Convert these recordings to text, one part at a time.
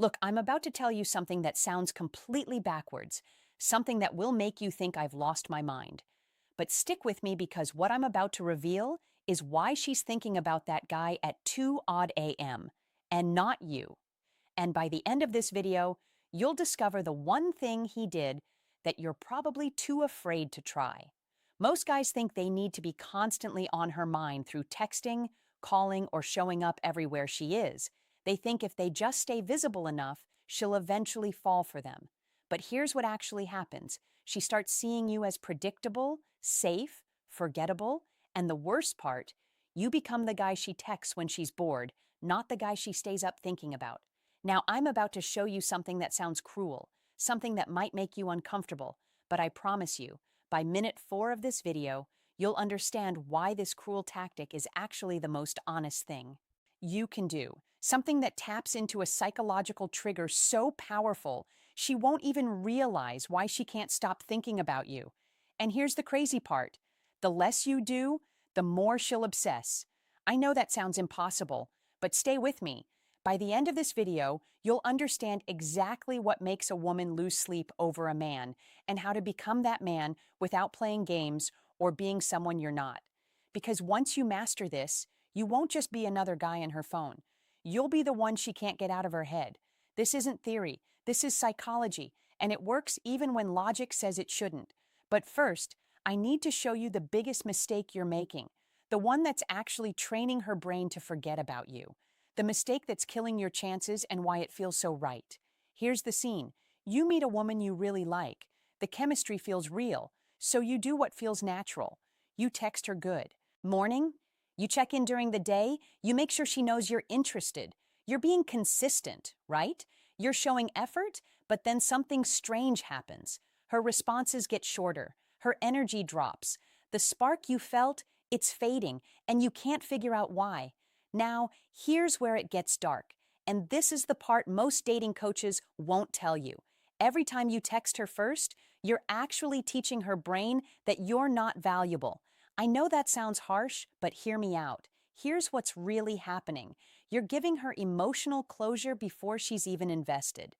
Look, I'm about to tell you something that sounds completely backwards, something that will make you think I've lost my mind. But stick with me because what I'm about to reveal is why she's thinking about that guy at 2 odd a.m. and not you. And by the end of this video, you'll discover the one thing he did that you're probably too afraid to try. Most guys think they need to be constantly on her mind through texting, calling, or showing up everywhere she is. They think if they just stay visible enough, she'll eventually fall for them. But here's what actually happens. She starts seeing you as predictable, safe, forgettable, and the worst part, you become the guy she texts when she's bored, not the guy she stays up thinking about. Now, I'm about to show you something that sounds cruel, something that might make you uncomfortable, but I promise you, by minute 4 of this video, you'll understand why this cruel tactic is actually the most honest thing you can do. Something that taps into a psychological trigger so powerful, she won't even realize why she can't stop thinking about you. And here's the crazy part. The less you do, the more she'll obsess. I know that sounds impossible, but stay with me. By the end of this video, you'll understand exactly what makes a woman lose sleep over a man and how to become that man without playing games or being someone you're not. Because once you master this, you won't just be another guy in her phone. You'll be the one she can't get out of her head. This isn't theory, this is psychology, and it works even when logic says it shouldn't. But first, I need to show you the biggest mistake you're making, the one that's actually training her brain to forget about you. The mistake that's killing your chances and why it feels so right. Here's the scene. You meet a woman you really like. The chemistry feels real, so you do what feels natural. You text her good. Morning? You check in during the day. You make sure she knows you're interested. You're being consistent, right? You're showing effort, but then something strange happens. Her responses get shorter. Her energy drops. The spark you felt, it's fading, and you can't figure out why. Now, here's where it gets dark, and this is the part most dating coaches won't tell you. Every time you text her first, you're actually teaching her brain that you're not valuable. I know that sounds harsh, but hear me out. Here's what's really happening. You're giving her emotional closure before she's even invested.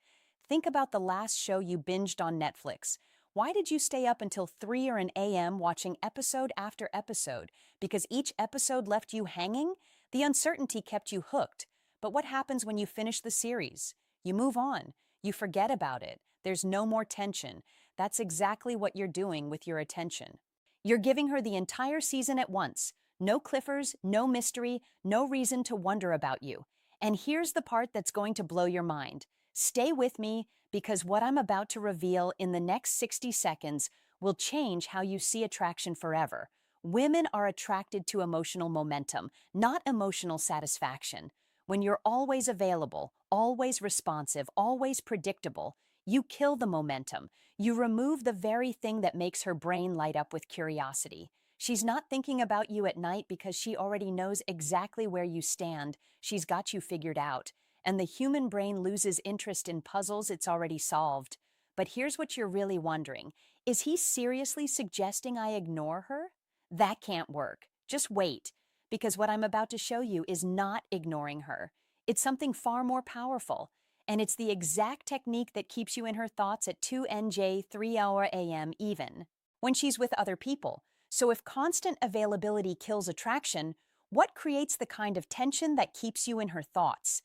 Think about the last show you binged on Netflix. Why did you stay up until 3 or an a.m. watching episode after episode? Because each episode left you hanging? The uncertainty kept you hooked. But what happens when you finish the series? You move on. You forget about it. There's no more tension. That's exactly what you're doing with your attention. You're giving her the entire season at once. No cliffers, no mystery, no reason to wonder about you. And here's the part that's going to blow your mind. Stay with me because what I'm about to reveal in the next 60 seconds will change how you see attraction forever. Women are attracted to emotional momentum, not emotional satisfaction. When you're always available, always responsive, always predictable, you kill the momentum. You remove the very thing that makes her brain light up with curiosity. She's not thinking about you at night because she already knows exactly where you stand. She's got you figured out. And the human brain loses interest in puzzles it's already solved. But here's what you're really wondering. Is he seriously suggesting I ignore her? That can't work. Just wait. Because what I'm about to show you is not ignoring her. It's something far more powerful. And it's the exact technique that keeps you in her thoughts at 2 NJ 3 hour AM even, when she's with other people. So if constant availability kills attraction, what creates the kind of tension that keeps you in her thoughts?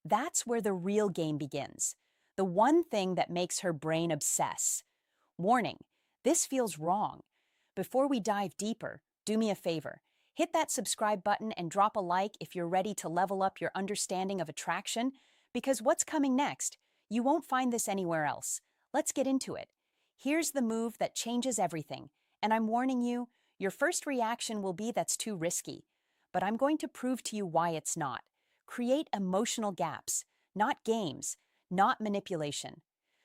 That's where the real game begins. The one thing that makes her brain obsess. Warning, this feels wrong. Before we dive deeper, do me a favor. Hit that subscribe button and drop a like if you're ready to level up your understanding of attraction, because what's coming next, you won't find this anywhere else. Let's get into it. Here's the move that changes everything, and I'm warning you, your first reaction will be that's too risky. But I'm going to prove to you why it's not. Create emotional gaps, not games, not manipulation.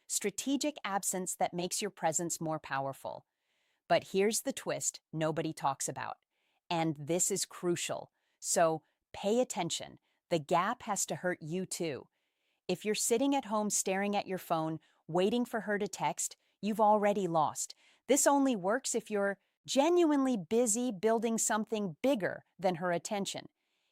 Strategic absence that makes your presence more powerful. But here's the twist nobody talks about. And this is crucial. So pay attention. The gap has to hurt you too. If you're sitting at home staring at your phone, waiting for her to text, you've already lost. This only works if you're genuinely busy building something bigger than her attention.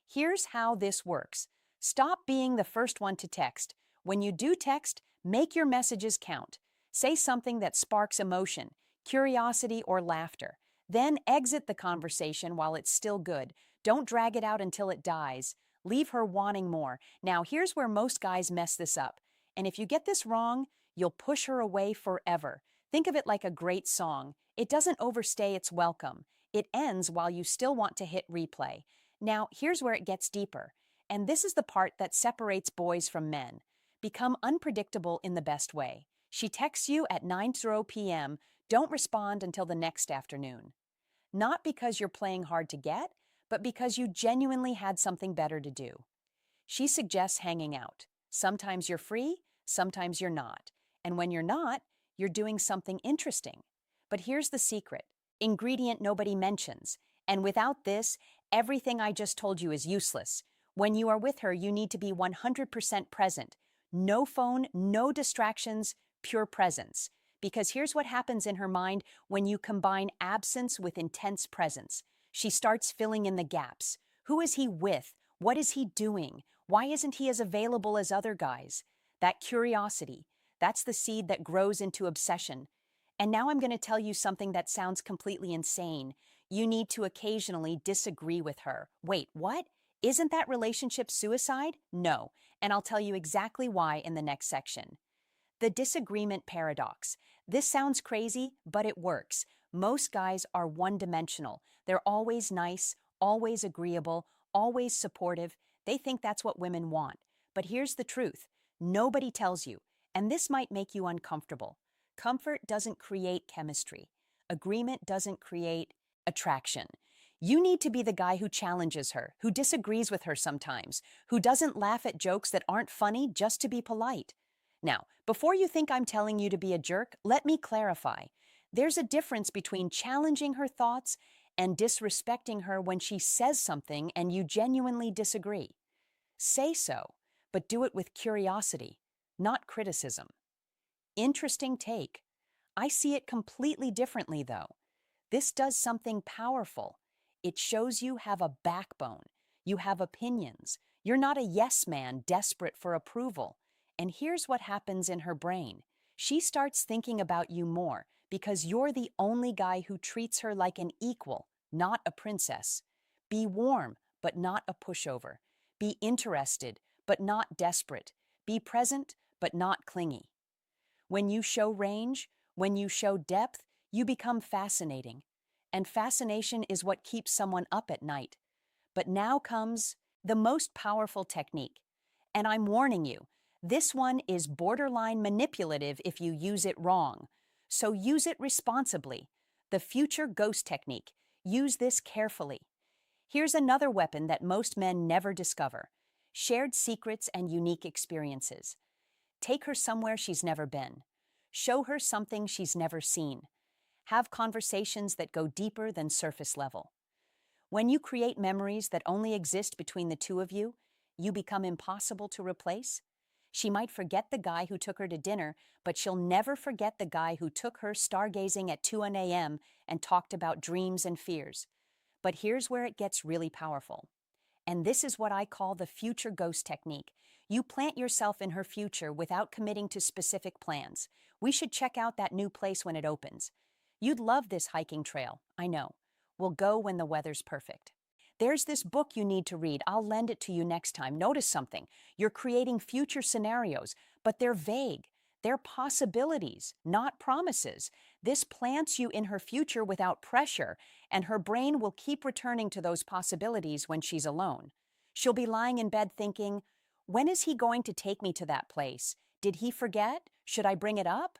Here's how this works. Stop being the first one to text. When you do text, make your messages count. Say something that sparks emotion, curiosity, or laughter. Then exit the conversation while it's still good. Don't drag it out until it dies. Leave her wanting more. Now, here's where most guys mess this up. And if you get this wrong, you'll push her away forever. Think of it like a great song. It doesn't overstay its welcome. It ends while you still want to hit replay. Now, here's where it gets deeper. And this is the part that separates boys from men. Become unpredictable in the best way. She texts you at 9:00 p.m. Don't respond until the next afternoon. Not because you're playing hard to get, but because you genuinely had something better to do. She suggests hanging out. Sometimes you're free, sometimes you're not. And when you're not, you're doing something interesting. But here's the secret ingredient nobody mentions. And without this, everything I just told you is useless. When you are with her, you need to be 100% present. No phone, no distractions, pure presence. Because here's what happens in her mind when you combine absence with intense presence. She starts filling in the gaps. Who is he with? What is he doing? Why isn't he as available as other guys? That curiosity, that's the seed that grows into obsession. And now I'm going to tell you something that sounds completely insane. You need to occasionally disagree with her. Wait, what? Isn't that relationship suicide? No, and I'll tell you exactly why in the next section. The disagreement paradox. This sounds crazy, but it works. Most guys are one-dimensional. They're always nice, always agreeable, always supportive. They think that's what women want. But here's the truth. Nobody tells you, and this might make you uncomfortable. Comfort doesn't create chemistry. Agreement doesn't create attraction. You need to be the guy who challenges her, who disagrees with her sometimes, who doesn't laugh at jokes that aren't funny just to be polite. Now, before you think I'm telling you to be a jerk, let me clarify. There's a difference between challenging her thoughts and disrespecting her when she says something and you genuinely disagree. Say so, but do it with curiosity, not criticism. Interesting take. I see it completely differently, though. This does something powerful. It shows you have a backbone. You have opinions. You're not a yes man desperate for approval. And here's what happens in her brain. She starts thinking about you more because you're the only guy who treats her like an equal, not a princess. Be warm, but not a pushover. Be interested, but not desperate. Be present, but not clingy. When you show range, when you show depth, you become fascinating. And fascination is what keeps someone up at night. But now comes the most powerful technique. And I'm warning you, this one is borderline manipulative if you use it wrong. So use it responsibly. The future ghost technique. Use this carefully. Here's another weapon that most men never discover. Shared secrets and unique experiences. Take her somewhere she's never been. Show her something she's never seen. Have conversations that go deeper than surface level. When you create memories that only exist between the two of you, you become impossible to replace. She might forget the guy who took her to dinner, but she'll never forget the guy who took her stargazing at 2 a.m. and talked about dreams and fears. But here's where it gets really powerful. And this is what I call the future ghost technique. You plant yourself in her future without committing to specific plans. We should check out that new place when it opens. You'd love this hiking trail, I know. We'll go when the weather's perfect. There's this book you need to read. I'll lend it to you next time. Notice something. You're creating future scenarios, but they're vague. They're possibilities, not promises. This plants you in her future without pressure, and her brain will keep returning to those possibilities when she's alone. She'll be lying in bed thinking, when is he going to take me to that place? Did he forget? Should I bring it up?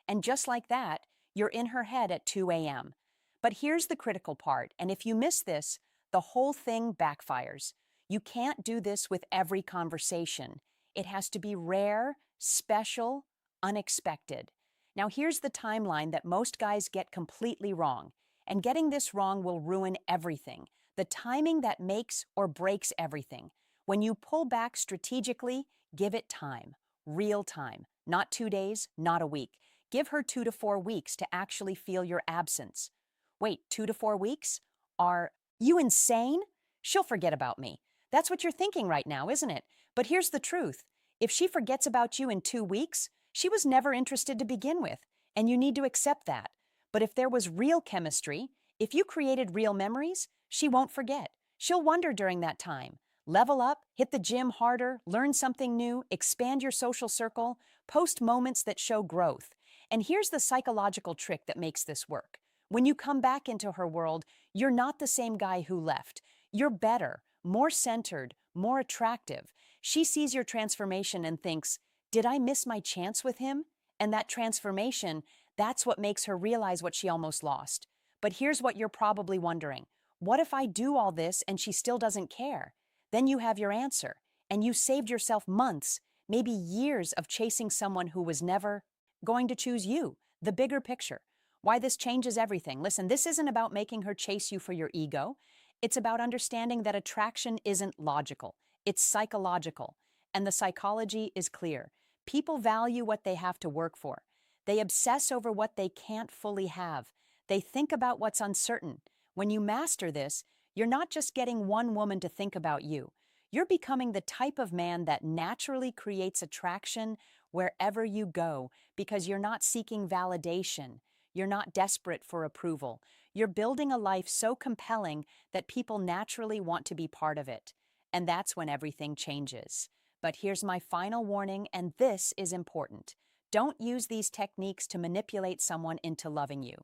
And just like that, you're in her head at 2 a.m. But here's the critical part, and if you miss this, the whole thing backfires. You can't do this with every conversation. It has to be rare, special, unexpected. Now here's the timeline that most guys get completely wrong, and getting this wrong will ruin everything. The timing that makes or breaks everything. When you pull back strategically, give it time, real time, not 2 days, not a week. Give her 2 to 4 weeks to actually feel your absence. Wait, 2 to 4 weeks? Are you insane? She'll forget about me. That's what you're thinking right now, isn't it? But here's the truth. If she forgets about you in 2 weeks, she was never interested to begin with, and you need to accept that. But if there was real chemistry, if you created real memories, she won't forget. She'll wonder during that time. Level up, hit the gym harder, learn something new, expand your social circle, post moments that show growth. And here's the psychological trick that makes this work. When you come back into her world, you're not the same guy who left. You're better, more centered, more attractive. She sees your transformation and thinks, did I miss my chance with him? And that transformation, that's what makes her realize what she almost lost. But here's what you're probably wondering. What if I do all this and she still doesn't care? Then you have your answer, and you saved yourself months, maybe years of chasing someone who was never going to choose you. The bigger picture. Why this changes everything. Listen, this isn't about making her chase you for your ego. It's about understanding that attraction isn't logical. It's psychological. And the psychology is clear. People value what they have to work for. They obsess over what they can't fully have. They think about what's uncertain. When you master this, you're not just getting one woman to think about you. You're becoming the type of man that naturally creates attraction wherever you go because you're not seeking validation. You're not desperate for approval. You're building a life so compelling that people naturally want to be part of it. And that's when everything changes. But here's my final warning, and this is important. Don't use these techniques to manipulate someone into loving you.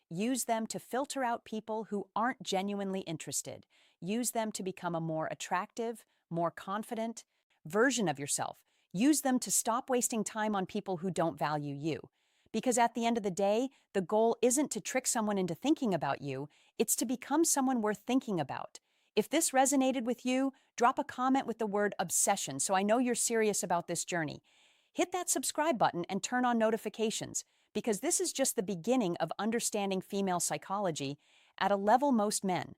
Use them to filter out people who aren't genuinely interested. Use them to become a more attractive, more confident version of yourself. Use them to stop wasting time on people who don't value you. Because at the end of the day, the goal isn't to trick someone into thinking about you, it's to become someone worth thinking about. If this resonated with you, drop a comment with the word obsession so I know you're serious about this journey. Hit that subscribe button and turn on notifications, because this is just the beginning of understanding female psychology at a level most men